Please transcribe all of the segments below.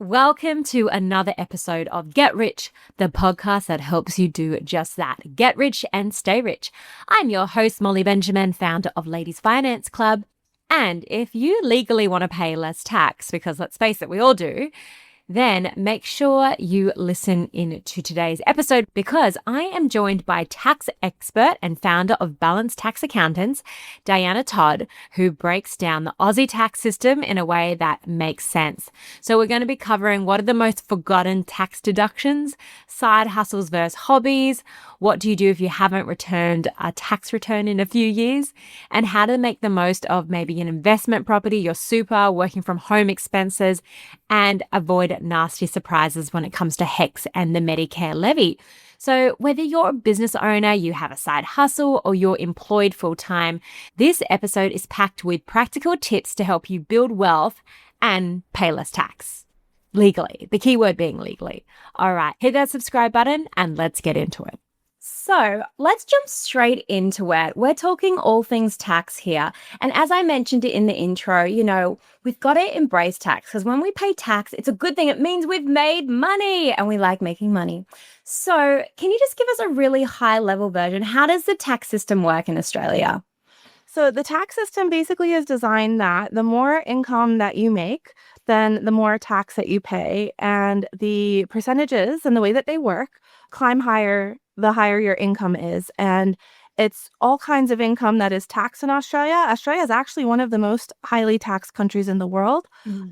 Welcome to another episode of Get Rich, the podcast that helps you do just that. Get rich and stay rich. I'm your host, Molly Benjamin, founder of Ladies Finance Club. And if you legally want to pay less tax, because let's face it, we all do, then make sure you listen in to today's episode because I am joined by tax expert and founder of Balanced Tax Accountants, Diana Todd, who breaks down the Aussie tax system in a way that makes sense. So we're going to be covering what are the most forgotten tax deductions, side hustles versus hobbies, what do you do if you haven't returned a tax return in a few years, and how to make the most of maybe an investment property, your super, working from home expenses, and avoid nasty surprises when it comes to HECS and the Medicare levy. So whether you're a business owner, you have a side hustle, or you're employed full-time, this episode is packed with practical tips to help you build wealth and pay less tax. Legally, the key word being legally. All right, hit that subscribe button and let's get into it. So let's jump straight into it. We're talking all things tax here. And as I mentioned in the intro, we've got to embrace tax because when we pay tax, it's a good thing. It means we've made money and we like making money. So can you just give us a really high level version? How does the tax system work in Australia? So the tax system basically is designed that the more income that you make, then the more tax that you pay. And the percentages and the way that they work climb higher the higher your income is. And it's all kinds of income that is taxed in Australia. Australia is actually one of the most highly taxed countries in the world.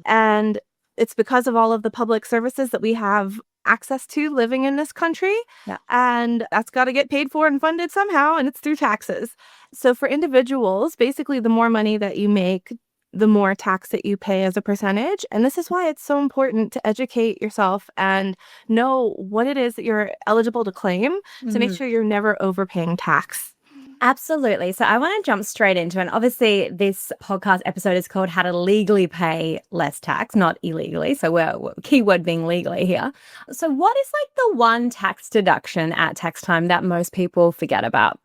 And it's because of all of the public services that we have access to living in this country. Yeah. And that's got to get paid for and funded somehow, and it's through taxes. So for individuals, basically the more money that you make, the more tax that you pay as a percentage. And this is why it's so important to educate yourself and know what it is that you're eligible to claim to make sure you're never overpaying tax. Absolutely. So I want to jump straight into it. And obviously, this podcast episode is called How to Legally Pay Less Tax, not illegally. So we're keyword being legally here. So what is like the one tax deduction at tax time that most people forget about?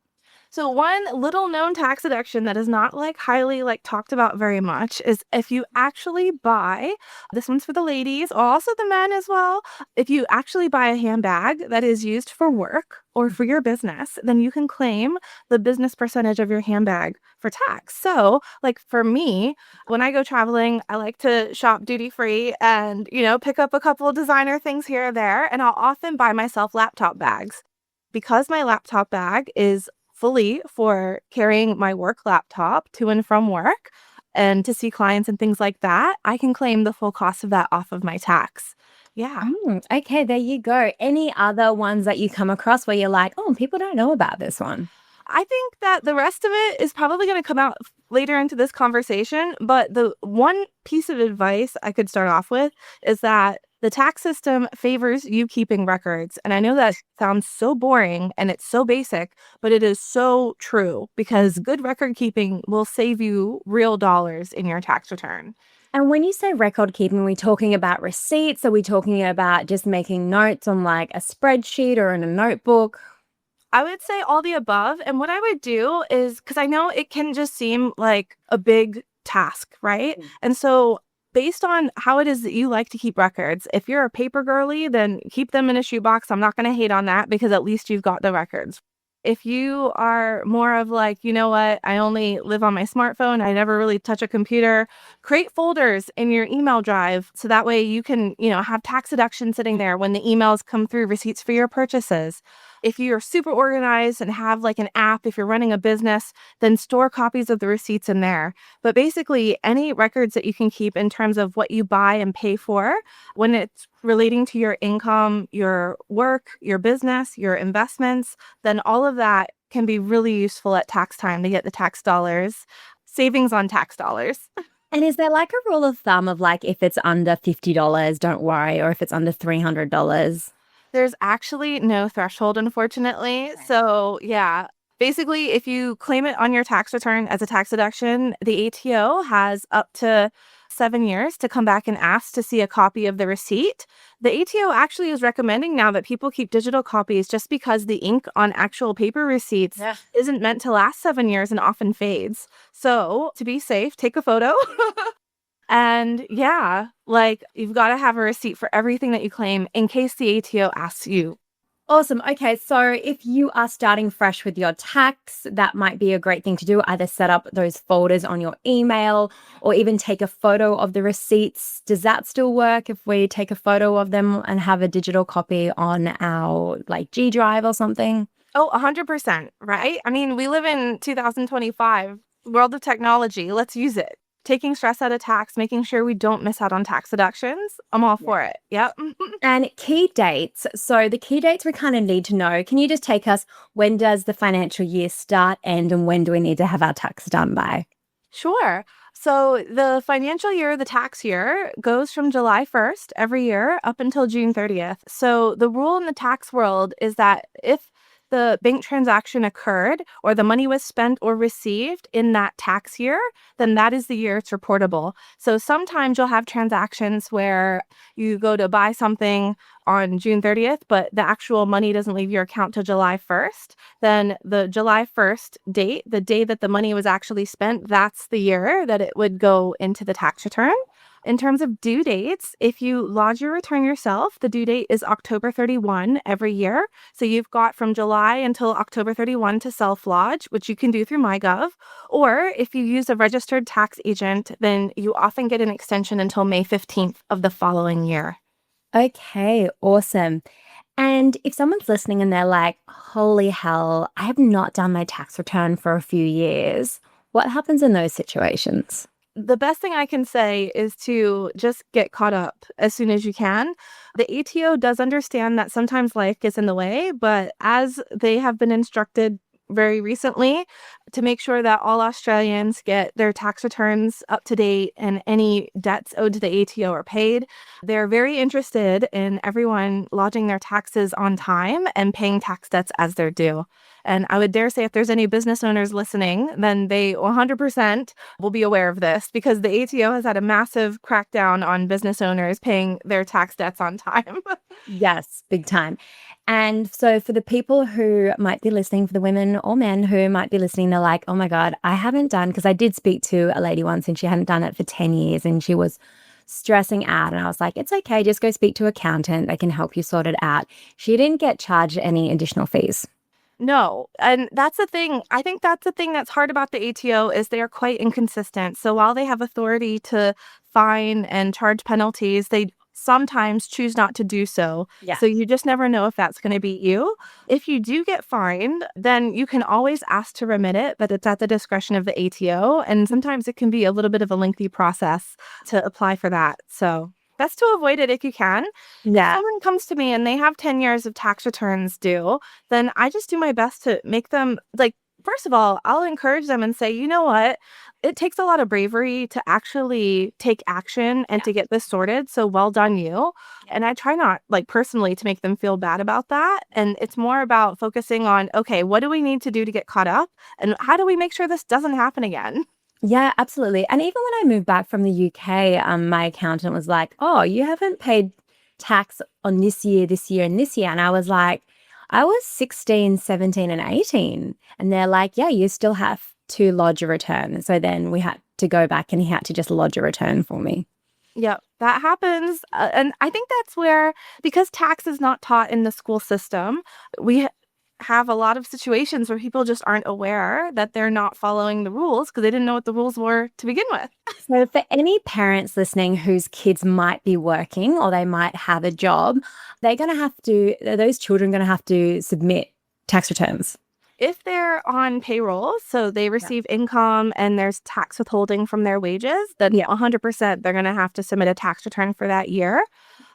So one little known tax deduction that is not highly talked about very much is if you actually buy, this one's for the ladies, also the men as well. If you actually buy a handbag that is used for work or for your business, then you can claim the business percentage of your handbag for tax. So for me, when I go traveling, I like to shop duty free and, pick up a couple of designer things here or there. And I'll often buy myself laptop bags because my laptop bag is fully for carrying my work laptop to and from work and to see clients and things like that. I can claim the full cost of that off of my tax. Yeah. Okay, there you go. Any other ones that you come across where you're like, oh, people don't know about this one? I think that the rest of it is probably going to come out later into this conversation. But the one piece of advice I could start off with is that the tax system favors you keeping records. And I know that sounds so boring and it's so basic, but it is so true because good record keeping will save you real dollars in your tax return. And when you say record keeping, are we talking about receipts? Are we talking about just making notes on a spreadsheet or in a notebook? I would say all the above. And what I would do is, because I know it can just seem like a big task, right? And so based on how it is that you like to keep records, if you're a paper girly, then keep them in a shoebox. I'm not going to hate on that because at least you've got the records. If you are more of you know what, I only live on my smartphone, I never really touch a computer, create folders in your email drive so that way you can, have tax deductions sitting there when the emails come through, receipts for your purchases. If you're super organized and have an app, if you're running a business, then store copies of the receipts in there. But basically, any records that you can keep in terms of what you buy and pay for when it's relating to your income, your work, your business, your investments, then all of that can be really useful at tax time to get the tax dollars, savings on tax dollars. And is there a rule of thumb of if it's under $50, don't worry, or if it's under $300? There's actually no threshold, unfortunately. Okay. So, yeah, basically, if you claim it on your tax return as a tax deduction, the ATO has up to 7 years to come back and ask to see a copy of the receipt. The ATO actually is recommending now that people keep digital copies just because the ink on actual paper receipts isn't meant to last 7 years and often fades. So, to be safe, take a photo. And yeah, like you've got to have a receipt for everything that you claim in case the ATO asks you. Awesome. Okay. So if you are starting fresh with your tax, that might be a great thing to do. Either set up those folders on your email or even take a photo of the receipts. Does that still work if we take a photo of them and have a digital copy on our like G Drive or something? Oh, 100%, right? I mean, we live in 2025, world of technology. Let's use it. Taking stress out of tax, making sure we don't miss out on tax deductions. I'm all for it. Yep. And key dates. So the key dates we kind of need to know. Can you just take us, when does the financial year start, end, and when do we need to have our tax done by? Sure. So the financial year, the tax year, goes from July 1st every year up until June 30th. So the rule in the tax world is that if the bank transaction occurred or the money was spent or received in that tax year, then that is the year it's reportable. So sometimes you'll have transactions where you go to buy something on June 30th, but the actual money doesn't leave your account till July 1st. Then the July 1st date, the day that the money was actually spent, that's the year that it would go into the tax return. In terms of due dates, if you lodge your return yourself, the due date is October 31 every year. So you've got from July until October 31 to self-lodge, which you can do through MyGov. Or if you use a registered tax agent, then you often get an extension until May 15th of the following year. Okay, awesome. And if someone's listening and they're like, holy hell, I have not done my tax return for a few years, what happens in those situations? The best thing I can say is to just get caught up as soon as you can. The ATO does understand that sometimes life gets in the way, but as they have been instructed very recently to make sure that all Australians get their tax returns up to date and any debts owed to the ATO are paid, they're very interested in everyone lodging their taxes on time and paying tax debts as they're due. And I would dare say if there's any business owners listening, then they 100% will be aware of this because the ATO has had a massive crackdown on business owners paying their tax debts on time. Yes, big time. And so for the people who might be listening, for the women or men who might be listening, they're like, oh my God, I haven't done, because I did speak to a lady once and she hadn't done it for 10 years and she was stressing out. And I was like, it's okay, just go speak to an accountant. They can help you sort it out. She didn't get charged any additional fees. No, and that's the thing. I think that's the thing that's hard about the ATO is they are quite inconsistent. So while they have authority to fine and charge penalties, they sometimes choose not to do so. Yeah. So you just never know if that's going to beat you. If you do get fined, then you can always ask to remit it, but it's at the discretion of the ATO. And sometimes it can be a little bit of a lengthy process to apply for that. So best to avoid it if you can. If Yeah. someone comes to me and they have 10 years of tax returns due, then I just do my best to make them like, first of all, I'll encourage them and say, you know what? It takes a lot of bravery to actually take action and to get this sorted. So well done, you. And I try not, like, personally to make them feel bad about that. And it's more about focusing on, okay, what do we need to do to get caught up? And how do we make sure this doesn't happen again? Yeah, absolutely. And even when I moved back from the UK, my accountant was like, oh, you haven't paid tax on this year, and this year. And I was like, I was 16, 17, and 18. And they're like, yeah, you still have to lodge a return. So then we had to go back and he had to just lodge a return for me. Yeah, that happens. And I think that's where, because tax is not taught in the school system, we have a lot of situations where people just aren't aware that they're not following the rules because they didn't know what the rules were to begin with. So for any parents listening whose kids might be working or they might have a job, they're going to have to, those children going to have to submit tax returns. If they're on payroll, so they receive income and there's tax withholding from their wages, then 100% they're going to have to submit a tax return for that year.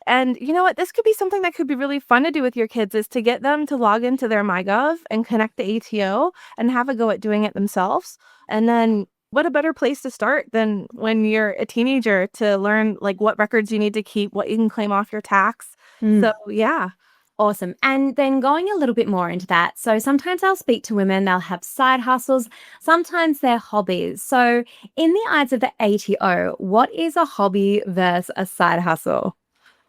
And you know what? This could be something that could be really fun to do with your kids is to get them to log into their MyGov and connect the ATO and have a go at doing it themselves. And then what a better place to start than when you're a teenager to learn like what records you need to keep, what you can claim off your tax. So yeah. Awesome. And then going a little bit more into that. So sometimes I'll speak to women, they'll have side hustles, sometimes they're hobbies. So in the eyes of the ATO, what is a hobby versus a side hustle?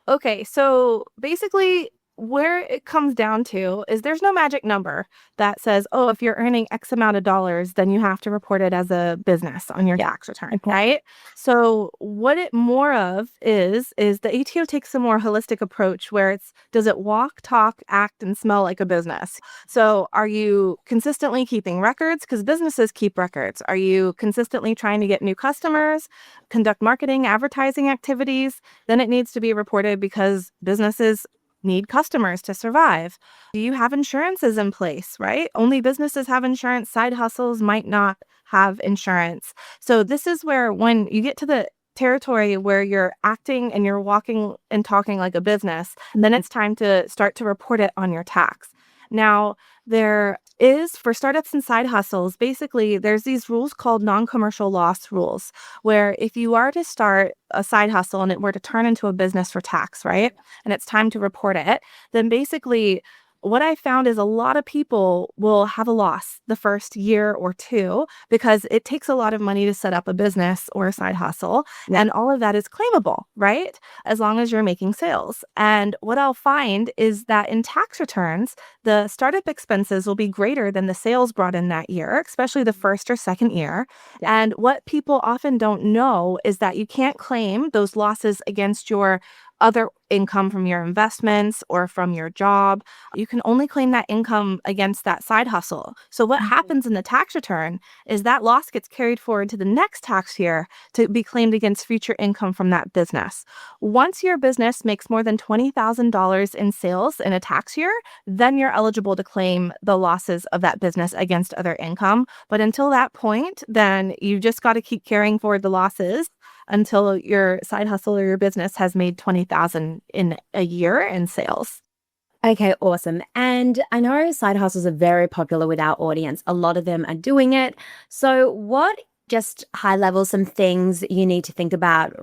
Okay, so basically where it comes down to is there's no magic number that says, oh, if you're earning X amount of dollars, then you have to report it as a business on your tax return, right? So what it more of is the ATO takes a more holistic approach where it's, does it walk, talk, act, and smell like a business? So are you consistently keeping records? Because businesses keep records. Are you consistently trying to get new customers, conduct marketing, advertising activities? Then it needs to be reported because businesses need customers to survive. Do you have insurances in place, right? Only businesses have insurance. Side hustles might not have insurance. So this is where when you get to the territory where you're acting and you're walking and talking like a business, then it's time to start to report it on your tax. Now, there is, for startups and side hustles, basically there's these rules called non-commercial loss rules, where if you are to start a side hustle and it were to turn into a business for tax, right? And it's time to report it, then basically what I found is a lot of people will have a loss the first year or two because it takes a lot of money to set up a business or a side hustle. And all of that is claimable, right? As long as you're making sales. And what I'll find is that in tax returns, the startup expenses will be greater than the sales brought in that year, especially the first or second year. And what people often don't know is that you can't claim those losses against your other income from your investments or from your job. You can only claim that income against that side hustle. So what happens in the tax return is that loss gets carried forward to the next tax year to be claimed against future income from that business. Once your business makes more than $20,000 in sales in a tax year, then you're eligible to claim the losses of that business against other income. But until that point, then you just got to keep carrying forward the losses until your side hustle or your business has made $20,000 in a year in sales. Okay, awesome. And I know side hustles are very popular with our audience. A lot of them are doing it. So what, just high level, some things you need to think about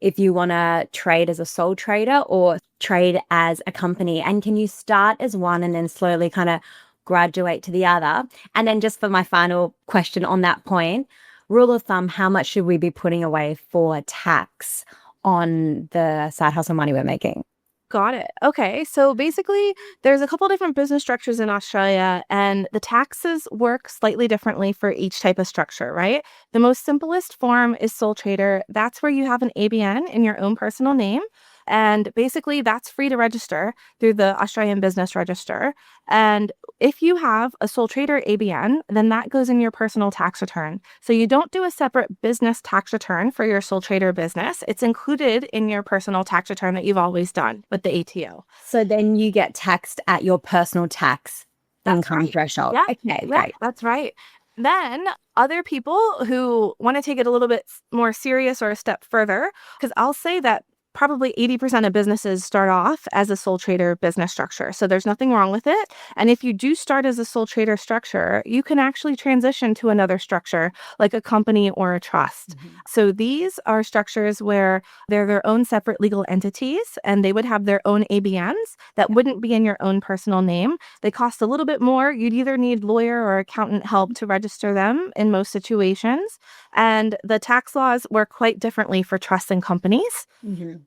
if you want to trade as a sole trader or trade as a company? And can you start as one and then slowly kind of graduate to the other? And then just for my final question on that point, rule of thumb, how much should we be putting away for tax on the side hustle money we're making? Got it. Okay. So basically, there's a couple different business structures in Australia, and the taxes work slightly differently for each type of structure, right? The most simplest form is sole trader. That's where you have an ABN in your own personal name. And basically, that's free to register through the Australian Business Register. And if you have a sole trader ABN, then that goes in your personal tax return. So you don't do a separate business tax return for your sole trader business. It's included in your personal tax return that you've always done with the ATO. So then you get taxed at your personal tax income threshold. Yeah. Okay, Yeah, great. that's right. Then other people who want to take it a little bit more serious or a step further, because I'll say that probably 80% of businesses start off as a sole trader business structure. So there's nothing wrong with it. And if you do start as a sole trader structure, you can actually transition to another structure like a company or a trust. So these are structures where they're their own separate legal entities and they would have their own ABNs that wouldn't be in your own personal name. They cost a little bit more. You'd either need lawyer or accountant help to register them in most situations. And the tax laws work quite differently for trusts and companies.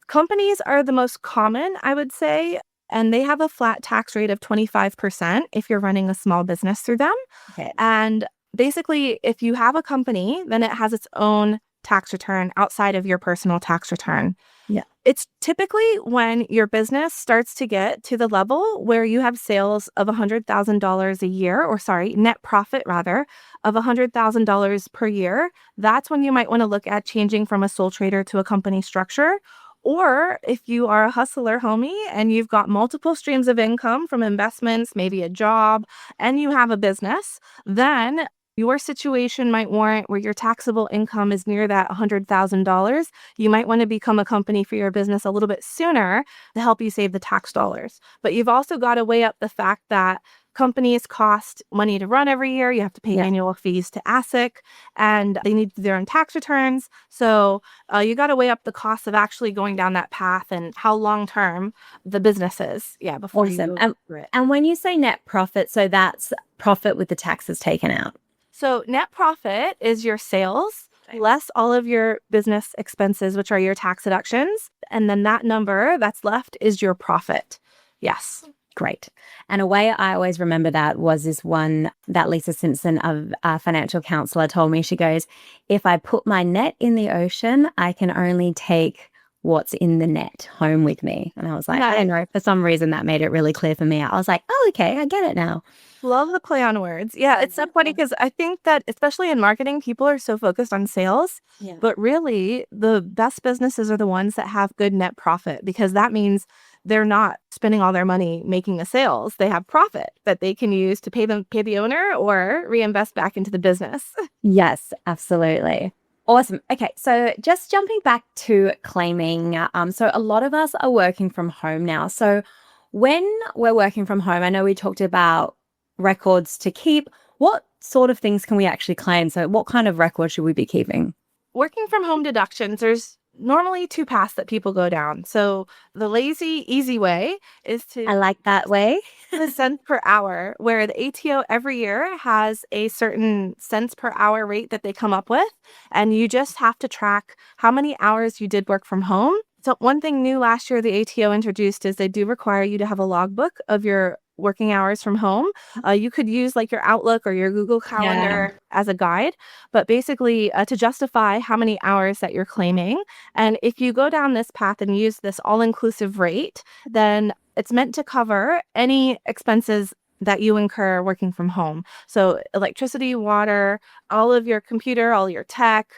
Companies are the most common, I would say, and they have a flat tax rate of 25% if you're running a small business through them. Okay. And basically, if you have a company, then it has its own tax return outside of your personal tax return. Yeah. It's typically when your business starts to get to the level where you have sales of $100,000 a year, or net profit rather, of $100,000 per year. That's when you might want to look at changing from a sole trader to a company structure. Or if you are a hustler, homie, and you've got multiple streams of income from investments, maybe a job, and you have a business, then your situation might warrant where your taxable income is near that $100,000. You might want to become a company for your business a little bit sooner to help you save the tax dollars. But you've also got to weigh up the fact that companies cost money to run every year. You have to pay annual fees to ASIC, and they need their own tax returns. So you got to weigh up the cost of actually going down that path and how long-term the business is. Yeah, before Awesome. you go through it. And when you say net profit, so that's profit with the taxes taken out. So net profit is your sales less all of your business expenses, which are your tax deductions. And then that number that's left is your profit. Yes. Great. And a way I always remember that was this one that Lisa Simpson, of a financial counselor, told me. She goes, if I put my net in the ocean, I can only take what's in the net home with me. And I was like, I don't know, for some reason that made it really clear for me. I was like, oh, okay, I get it now. Love the play on words. Yeah, it's so funny because I think that especially in marketing, people are so focused on sales, but really the best businesses are the ones that have good net profit, because that means they're not spending all their money making the sales. They have profit that they can use to pay the owner or reinvest back into the business. Yes, absolutely. Awesome. Okay, so just jumping back to claiming. So a lot of us are working from home now. So when we're working from home, I know we talked about records to keep. What sort of things can we actually claim? So what kind of record should we be keeping? Working from home deductions, there's normally two paths that people go down. So the lazy, easy way is I to like that way. the cents per hour, where the ATO every year has a certain cents per hour rate that they come up with. And you just have to track how many hours you did work from home. So one thing new last year the ATO introduced is they do require you to have a logbook of your working hours from home. You could use like your Outlook or your Google Calendar as a guide, but basically to justify how many hours that you're claiming. And if you go down this path and use this all-inclusive rate, then it's meant to cover any expenses that you incur working from home. So electricity, water, all of your computer, all your tech,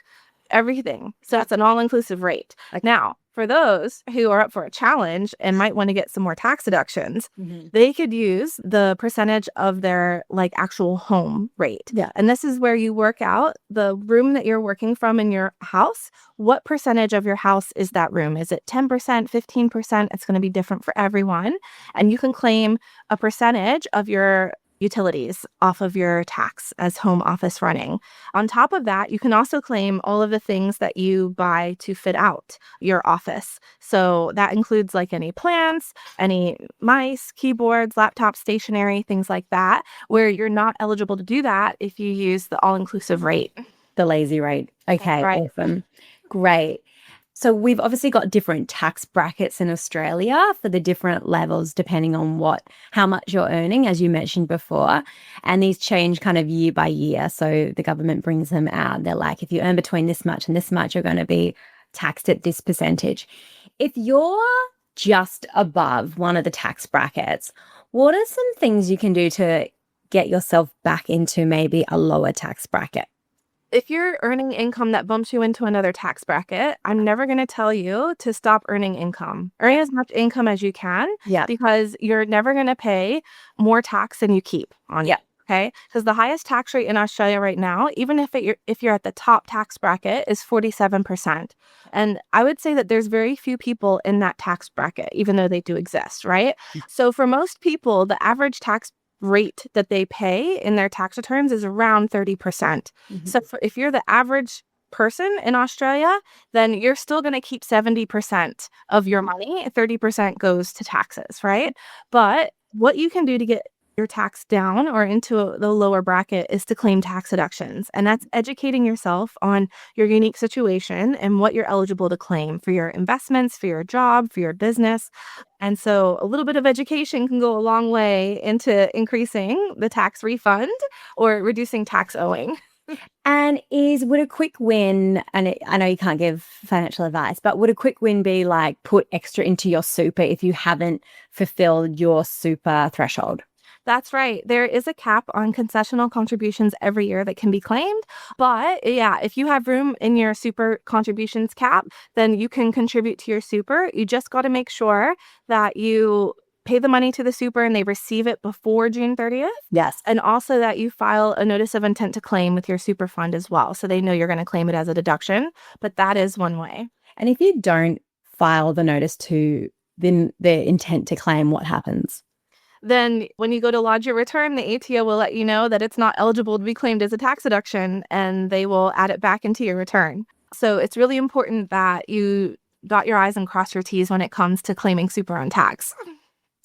everything. So that's an all-inclusive rate. Now, for those who are up for a challenge and might want to get some more tax deductions, they could use the percentage of their like actual home rate. Yeah. And this is where you work out the room that you're working from in your house. What percentage of your house is that room? Is it 10%, 15%? It's going to be different for everyone. And you can claim a percentage of your utilities off of your tax as home office running. On top of that, you can also claim all of the things that you buy to fit out your office. So that includes like any plants, any mice, keyboards, laptops, stationery, things like that, where you're not eligible to do that if you use the all-inclusive rate. The lazy rate. Okay, Right. awesome. Great. So we've obviously got different tax brackets in Australia for the different levels depending on how much you're earning, as you mentioned before. And these change kind of year by year. So the government brings them out. They're like, if you earn between this much and this much, you're going to be taxed at this percentage. If you're just above one of the tax brackets, what are some things you can do to get yourself back into maybe a lower tax bracket? If you're earning income that bumps you into another tax bracket, I'm never going to tell you to stop earning income. Earn as much income as you can, because you're never going to pay more tax than you keep on you. Okay, because the highest tax rate in Australia right now, even if you're at the top tax bracket, is 47%. And I would say that there's very few people in that tax bracket, even though they do exist, right? So for most people, the average tax rate that they pay in their tax returns is around 30%. So if you're the average person in Australia, then you're still going to keep 70% of your money. 30% goes to taxes, right? But what you can do to get your tax down or into the lower bracket is to claim tax deductions. And that's educating yourself on your unique situation and what you're eligible to claim for your investments, for your job, for your business. And so a little bit of education can go a long way into increasing the tax refund or reducing tax owing. And would a quick win, and I know you can't give financial advice, but would a quick win be like put extra into your super if you haven't fulfilled your super threshold? That's right. There is a cap on concessional contributions every year that can be claimed. But yeah, if you have room in your super contributions cap, then you can contribute to your super. You just got to make sure that you pay the money to the super and they receive it before June 30th. Yes. And also that you file a notice of intent to claim with your super fund as well. So they know you're going to claim it as a deduction. But that is one way. And if you don't file the notice to the intent to claim, what happens? Then when you go to lodge your return, the ATO will let you know that it's not eligible to be claimed as a tax deduction, and they will add it back into your return. So it's really important that you dot your I's and cross your T's when it comes to claiming super on tax.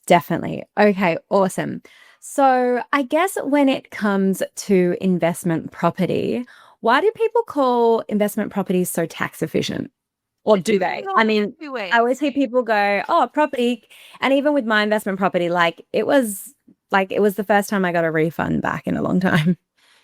Definitely. Okay, awesome. So I guess when it comes to investment property, why do people call investment properties so tax efficient? Or do they? I mean, Two ways. I always hear people go, oh, property. And even with my investment property, it was the first time I got a refund back in a long time.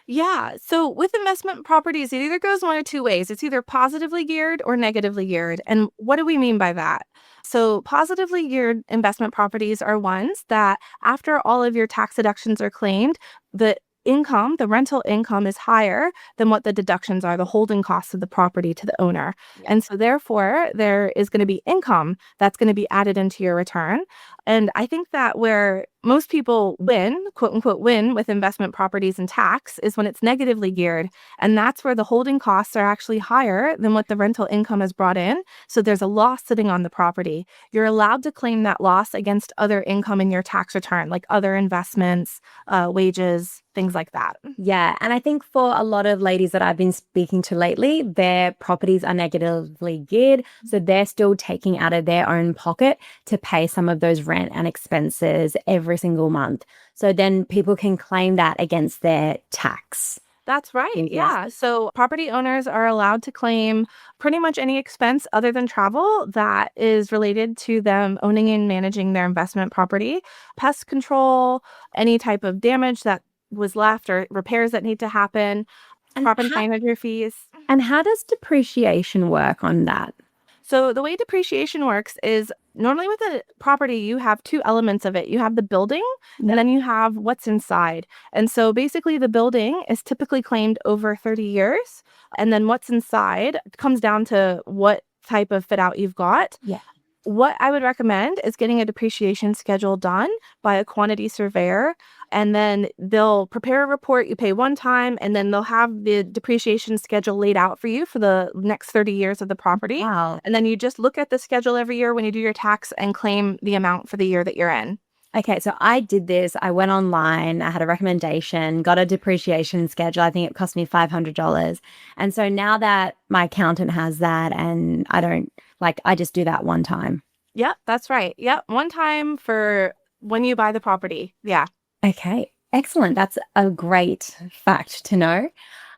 Yeah. So with investment properties, it either goes one or two ways. It's either positively geared or negatively geared. And what do we mean by that? So positively geared investment properties are ones that after all of your tax deductions are claimed, the income, the rental income is higher than what the deductions are, the holding costs of the property to the owner. Yeah. And so therefore, there is going to be income that's going to be added into your return. And I think that where most people win, quote unquote, win with investment properties and tax is when it's negatively geared. And that's where the holding costs are actually higher than what the rental income has brought in. So there's a loss sitting on the property. You're allowed to claim that loss against other income in your tax return, like other investments, wages, things like that. Yeah. And I think for a lot of ladies that I've been speaking to lately, their properties are negatively geared. So they're still taking out of their own pocket to pay some of those rent and expenses every single month. So then people can claim that against their tax. That's right. Yeah. So property owners are allowed to claim pretty much any expense other than travel that is related to them owning and managing their investment property, pest control, any type of damage that was left or repairs that need to happen, And property how, manager fees. and how does depreciation work on that? So the way depreciation works is normally with a property, you have two elements of it. You have the building and then you have what's inside. And so basically the building is typically claimed over 30 years. And then what's inside comes down to what type of fit out you've got. Yeah. What I would recommend is getting a depreciation schedule done by a quantity surveyor, and then they'll prepare a report. You pay one time, and then they'll have the depreciation schedule laid out for you for the next 30 years of the property. Wow. And then you just look at the schedule every year when you do your tax and claim the amount for the year that you're in. Okay, so I did this. I went online, I had a recommendation, got a depreciation schedule. I think it cost me $500. And so now that my accountant has that and I just do that one time. Yep, that's right. Yep, one time for when you buy the property. Yeah. Okay, excellent. That's a great fact to know.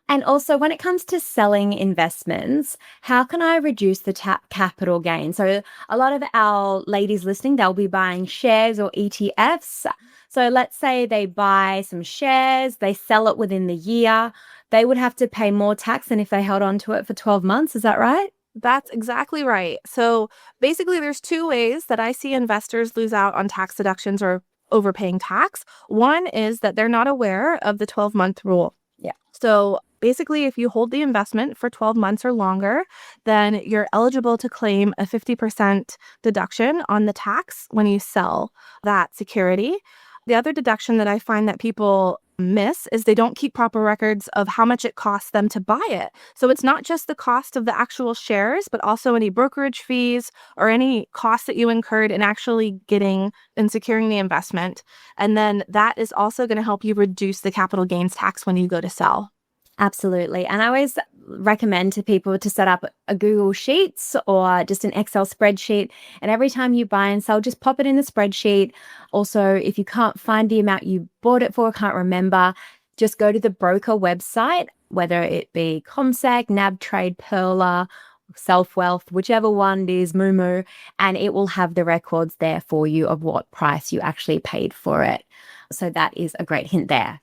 And also, when it comes to selling investments, how can I reduce the capital gain? So, a lot of our ladies listening, they'll be buying shares or ETFs. So, let's say they buy some shares, they sell it within the year, they would have to pay more tax than if they held on to it for 12 months. Is that right? That's exactly right. So basically, there's two ways that I see investors lose out on tax deductions or overpaying tax. One is that they're not aware of the 12-month rule. Yeah. So basically, if you hold the investment for 12 months or longer, then you're eligible to claim a 50% deduction on the tax when you sell that security. The other deduction that I find that people miss is they don't keep proper records of how much it costs them to buy it. So it's not just the cost of the actual shares, but also any brokerage fees or any costs that you incurred in actually getting and securing the investment. And then that is also going to help you reduce the capital gains tax when you go to sell. Absolutely. And I always recommend to people to set up a Google Sheets or just an Excel spreadsheet. And every time you buy and sell, just pop it in the spreadsheet. Also, if you can't find the amount you bought it for, can't remember, just go to the broker website, whether it be CommSec, NabTrade, Pearler, Self-Wealth, whichever one it is, Moomoo, and it will have the records there for you of what price you actually paid for it. So that is a great hint there.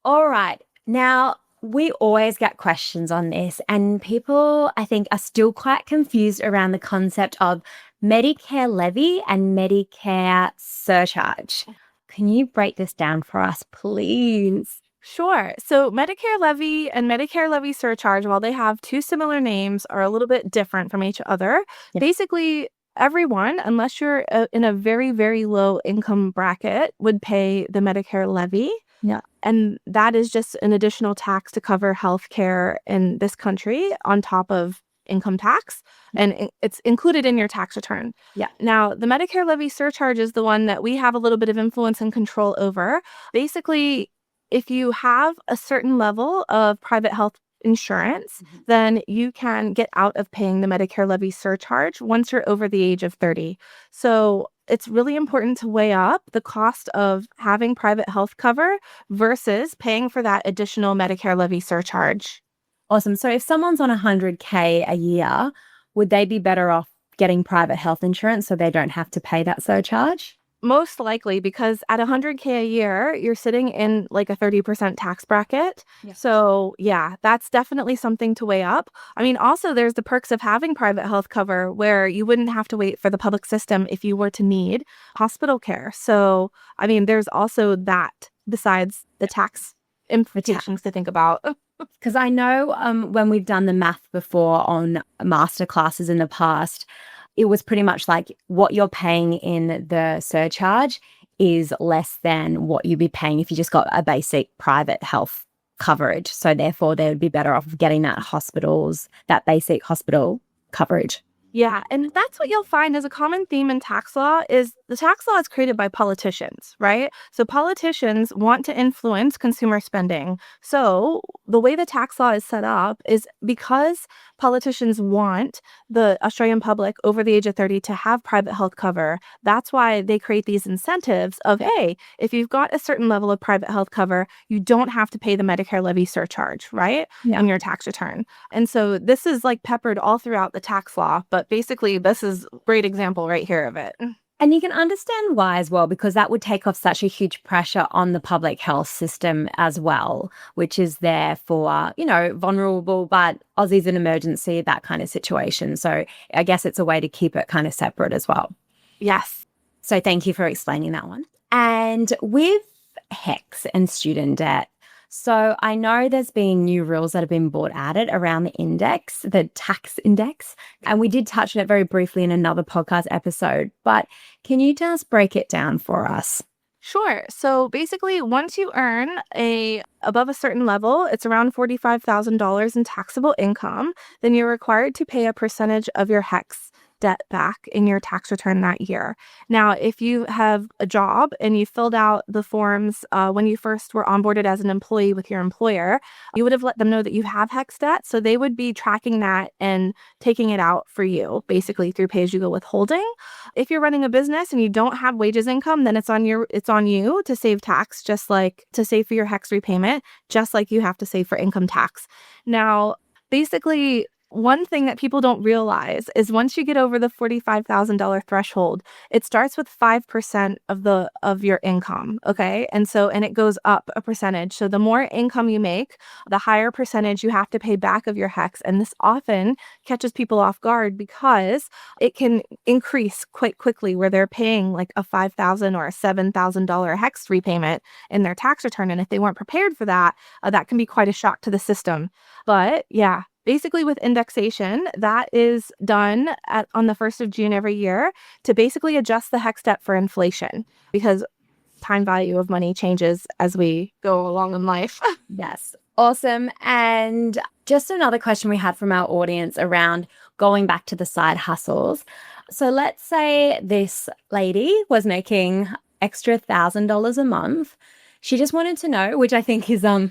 All right. Now, we always get questions on this, and people, I think, are still quite confused around the concept of Medicare levy and Medicare surcharge. Can you break this down for us, please? Sure. So Medicare levy and Medicare levy surcharge, while they have two similar names, are a little bit different from each other. Yeah. Basically, everyone, unless you're in a very, very low income bracket, would pay the Medicare levy. Yeah. And that is just an additional tax to cover healthcare in this country on top of income tax. And it's included in your tax return. Yeah. Now, the Medicare levy surcharge is the one that we have a little bit of influence and control over. Basically, if you have a certain level of private health insurance, then you can get out of paying the Medicare levy surcharge once you're over the age of 30. So it's really important to weigh up the cost of having private health cover versus paying for that additional Medicare levy surcharge. Awesome. So if someone's on 100K a year, would they be better off getting private health insurance so they don't have to pay that surcharge? Most likely, because at 100K a year, you're sitting in like a 30% tax bracket. Yeah. So yeah, that's definitely something to weigh up. I mean, also there's the perks of having private health cover where you wouldn't have to wait for the public system if you were to need hospital care. So, I mean, there's also that besides the tax implications to think about. Because I know when we've done the math before on master classes in the past, it was pretty much like what you're paying in the surcharge is less than what you'd be paying if you just got a basic private health coverage. So therefore, they would be better off getting that basic hospital coverage. Yeah, and that's what you'll find as a common theme in tax law is the tax law is created by politicians, right? So politicians want to influence consumer spending. So the way the tax law is set up is because politicians want the Australian public over the age of 30 to have private health cover. That's why they create these incentives of, hey, if you've got a certain level of private health cover, you don't have to pay the Medicare levy surcharge, right? Yeah. On your tax return. And so this is like peppered all throughout the tax law, but basically this is a great example right here of it. And you can understand why as well, because that would take off such a huge pressure on the public health system as well, which is there for, vulnerable, but Aussie's an emergency, that kind of situation. So I guess it's a way to keep it kind of separate as well. Yes. So thank you for explaining that one. And with HECS and student debt, so I know there's been new rules that have been added around the tax index, and we did touch on it very briefly in another podcast episode, but can you just break it down for us? Sure. So basically, once you earn above a certain level, it's around $45,000 in taxable income, then you're required to pay a percentage of your HECS debt back in your tax return that year. Now, if you have a job and you filled out the forms when you first were onboarded as an employee with your employer, you would have let them know that you have HECS debt. So they would be tracking that and taking it out for you, basically through pay-as-you-go withholding. If you're running a business and you don't have wages income, then it's on you to save tax, just like to save for your HECS repayment, just like you have to save for income tax. Now, basically, one thing that people don't realize is once you get over the $45,000 threshold, it starts with 5% of your income, okay? And it goes up a percentage. So the more income you make, the higher percentage you have to pay back of your HECS. And this often catches people off guard because it can increase quite quickly where they're paying like a $5,000 or a $7,000 HECS repayment in their tax return. And if they weren't prepared for that, that can be quite a shock to the system. But yeah. Basically, with indexation, that is done on the 1st of June every year to basically adjust the HECS debt for inflation because time value of money changes as we go along in life. Yes. Awesome. And just another question we had from our audience around going back to the side hustles. So let's say this lady was making extra $1,000 a month. She just wanted to know, which I think is, I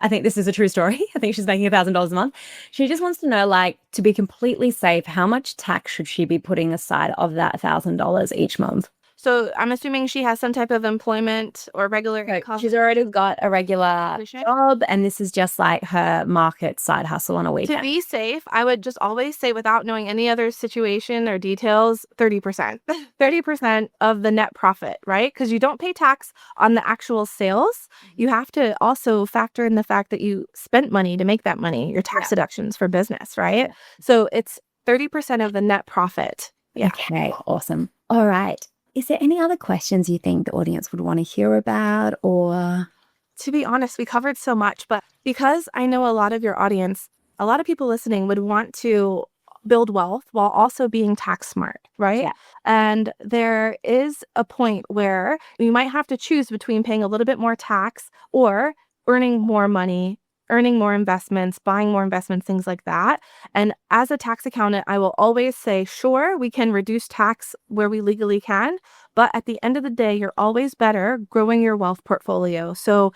think this is a true story. I think she's making $1,000 a month. She just wants to know, like, to be completely safe, how much tax should she be putting aside of that $1,000 each month? So I'm assuming she has some type of employment or regular income. She's already got a regular job, and this is just like her market side hustle on a weekend. To be safe, I would just always say, without knowing any other situation or details, 30%. 30% of the net profit, right? Because you don't pay tax on the actual sales. You have to also factor in the fact that you spent money to make that money, your tax deductions for business, right? So it's 30% of the net profit. Yeah. Okay, awesome. All right. Is there any other questions you think the audience would want to hear about, or? To be honest, we covered so much, but because I know a lot of your audience, a lot of people listening would want to build wealth while also being tax smart, right? Yeah. And there is a point where you might have to choose between paying a little bit more tax or earning more money, earning more investments, buying more investments, things like that. And as a tax accountant, I will always say, sure, we can reduce tax where we legally can, but at the end of the day, you're always better growing your wealth portfolio. So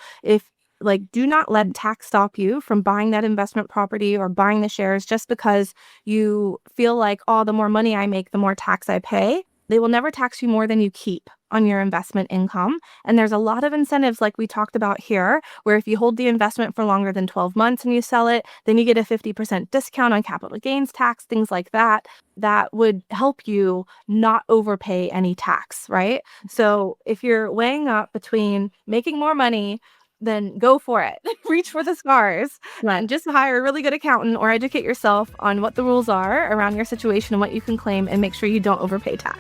do not let tax stop you from buying that investment property or buying the shares just because you feel like, oh, the more money I make, the more tax I pay. They will never tax you more than you keep on your investment income. And there's a lot of incentives like we talked about here, where if you hold the investment for longer than 12 months and you sell it, then you get a 50% discount on capital gains tax, things like that. That would help you not overpay any tax, right? So if you're weighing up between making more money, then go for it. Reach for the stars and just hire a really good accountant or educate yourself on what the rules are around your situation and what you can claim, and make sure you don't overpay tax.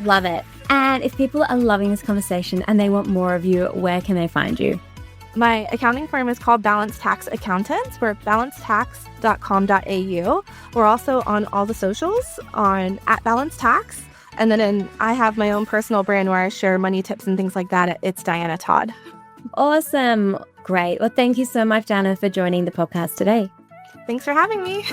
Love it. And if people are loving this conversation and they want more of you, where can they find you? My accounting firm is called Balance Tax Accountants. We're at balancetax.com.au. We're also on all the socials on @BalanceTax. And then I have my own personal brand where I share money tips and things like that. It's Diana Todd. Awesome. Great. Well, thank you so much, Diana, for joining the podcast today. Thanks for having me.